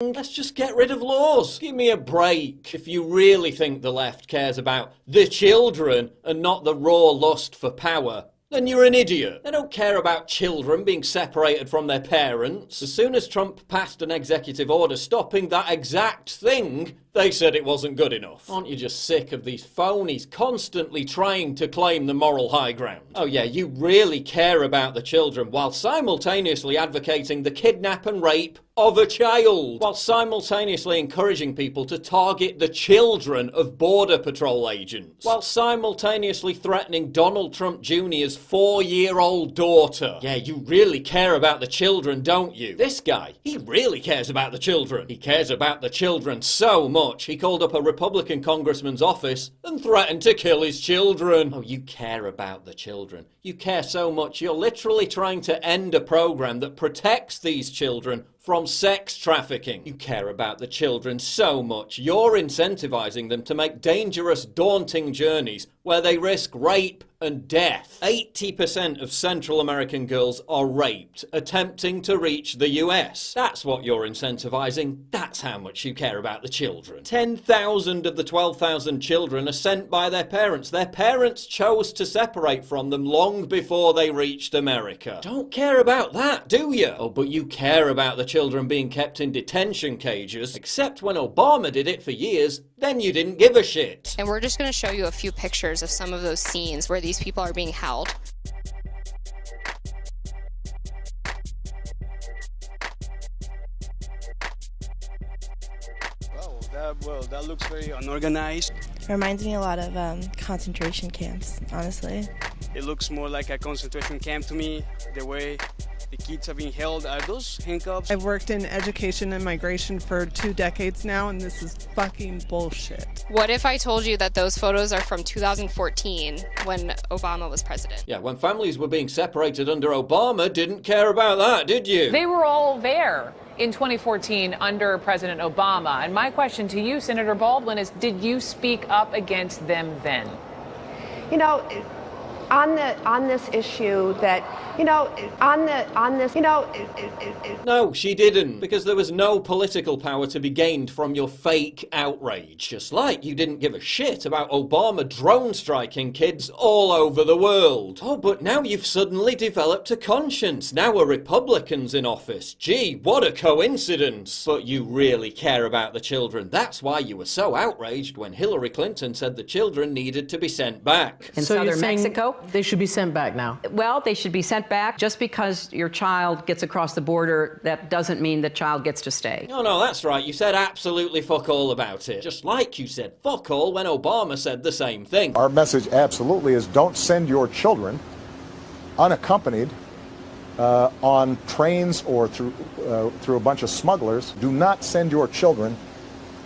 Let's just get rid of laws. Give me a break. If you really think the left cares about the children and not the raw lust for power, then you're an idiot. They don't care about children being separated from their parents. As soon as Trump passed an executive order stopping that exact thing, they said it wasn't good enough. Aren't you just sick of these phonies constantly trying to claim the moral high ground? Oh yeah, you really care about the children while simultaneously advocating the kidnap and rape of a child, while simultaneously encouraging people to target the children of Border Patrol agents, while simultaneously threatening Donald Trump Jr.'s 4-year-old daughter. Yeah, you really care about the children, don't you? This guy, he really cares about the children. He cares about the children so much, he called up a Republican congressman's office and threatened to kill his children. Oh, you care about the children. You care so much, you're literally trying to end a program that protects these children from sex trafficking. You care about the children so much, you're incentivizing them to make dangerous, daunting journeys where they risk rape and death. 80% of Central American girls are raped attempting to reach the US. That's what you're incentivizing. That's how much you care about the children. 10,000 of the 12,000 children are sent by their parents. Their parents chose to separate from them long before they reached America. Don't care about that, do you? Oh, but you care about the children being kept in detention cages, except when Obama did it for years, then you didn't give a shit. And we're just going to show you a few pictures of some of those scenes where these people are being held. Well, that looks very unorganized. It reminds me a lot of concentration camps, honestly. It looks more like a concentration camp to me, the way the kids are being held. Are those handcuffs? I've worked in education and migration for 2 decades now, and this is fucking bullshit. What if I told you that those photos are from 2014 when Obama was president? Yeah, when families were being separated under Obama, didn't care about that, did you? They were all there in 2014 under President Obama. And my question to you, Senator Baldwin, is did you speak up against them then? You know, on this issue that, No, she didn't, because there was no political power to be gained from your fake outrage. Just like you didn't give a shit about Obama drone striking kids all over the world. Oh, but now you've suddenly developed a conscience. Now a Republican's in office. Gee, what a coincidence. But you really care about the children. That's why you were so outraged when Hillary Clinton said the children needed to be sent back. In southern Mexico, they should be sent back now. Well, they should be sent back. Just because your child gets across the border, that doesn't mean the child gets to stay. No, that's right. You said absolutely fuck all about it. Just like you said fuck all when Obama said the same thing. Our message absolutely is don't send your children unaccompanied on trains or through a bunch of smugglers. Do not send your children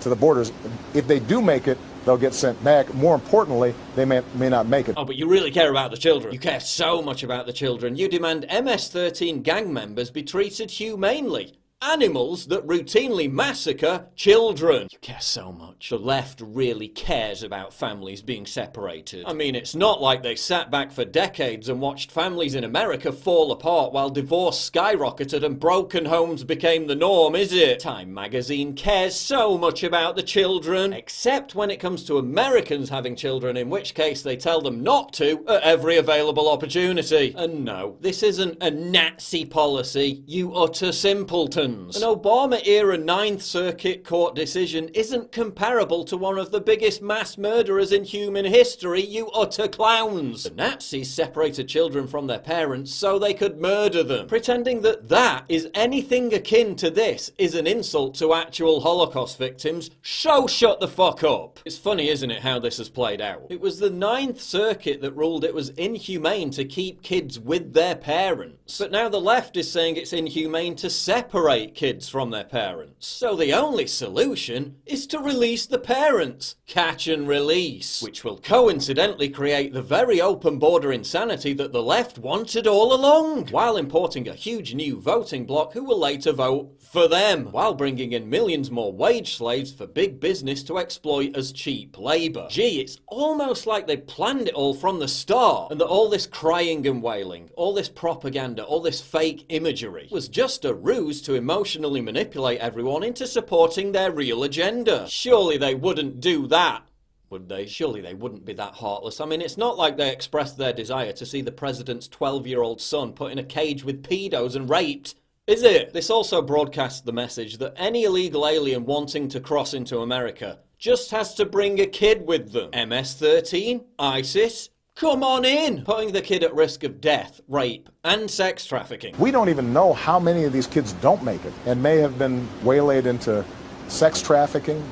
to the borders. If they do make it, they'll get sent back. More importantly, they may not make it. Oh, but you really care about the children. You care so much about the children. You demand MS-13 gang members be treated humanely. Animals that routinely massacre children. You care so much. The left really cares about families being separated. I mean, it's not like they sat back for decades and watched families in America fall apart while divorce skyrocketed and broken homes became the norm, is it? Time magazine cares so much about the children, except when it comes to Americans having children, in which case they tell them not to at every available opportunity. And no, this isn't a Nazi policy, you utter simpleton. An Obama-era Ninth Circuit Court decision isn't comparable to one of the biggest mass murderers in human history, you utter clowns. The Nazis separated children from their parents so they could murder them. Pretending that that is anything akin to this is an insult to actual Holocaust victims, so shut the fuck up. It's funny, isn't it, how this has played out? It was the Ninth Circuit that ruled it was inhumane to keep kids with their parents. But now the left is saying it's inhumane to separate kids from their parents. So the only solution is to release the parents. Catch and release. Which will coincidentally create the very open border insanity that the left wanted all along, while importing a huge new voting bloc who will later vote for them, while bringing in millions more wage slaves for big business to exploit as cheap labour. Gee, it's almost like they planned it all from the start, and that all this crying and wailing, all this propaganda, all this fake imagery was just a ruse to emote emotionally manipulate everyone into supporting their real agenda. Surely they wouldn't do that, would they? Surely they wouldn't be that heartless. I mean, it's not like they expressed their desire to see the president's 12-year-old son put in a cage with pedos and raped, is it? This also broadcasts the message that any illegal alien wanting to cross into America just has to bring a kid with them. MS-13? ISIS? Come on in! Putting the kid at risk of death, rape, and sex trafficking. We don't even know how many of these kids don't make it and may have been waylaid into sex trafficking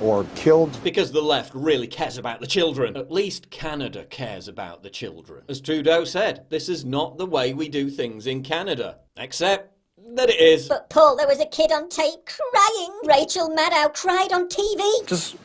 or killed. Because the left really cares about the children. At least Canada cares about the children. As Trudeau said, this is not the way we do things in Canada. Except that it is. But Paul, there was a kid on tape crying. Rachel Maddow cried on TV. Just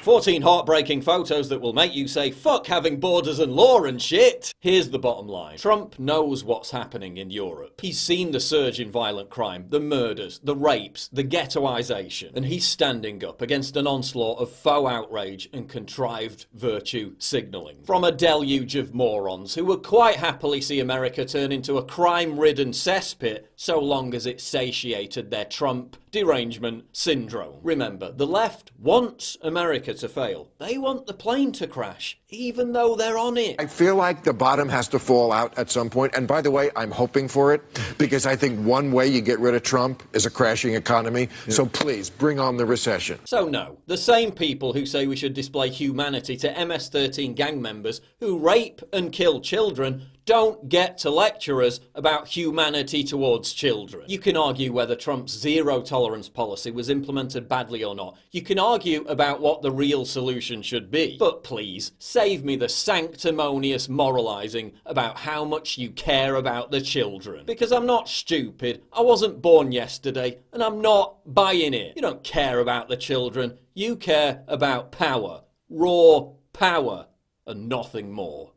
14 heartbreaking photos that will make you say, fuck having borders and law and shit. Here's the bottom line. Trump knows what's happening in Europe. He's seen the surge in violent crime, the murders, the rapes, the ghettoization, and he's standing up against an onslaught of faux outrage and contrived virtue signalling. From a deluge of morons who would quite happily see America turn into a crime-ridden cesspit so long as it satiated their Trump derangement syndrome. Remember, the left wants America to fail. They want the plane to crash, even though they're on it. I feel like the bottom has to fall out at some point. And by the way, I'm hoping for it because I think one way you get rid of Trump is a crashing economy. Yeah. So please, bring on the recession. So no, the same people who say we should display humanity to MS-13 gang members who rape and kill children don't get to lecture us about humanity towards children. You can argue whether Trump's zero-tolerance policy was implemented badly or not. You can argue about what the real solution should be. But please, save me the sanctimonious moralizing about how much you care about the children. Because I'm not stupid, I wasn't born yesterday, and I'm not buying it. You don't care about the children, you care about power. Raw power, and nothing more.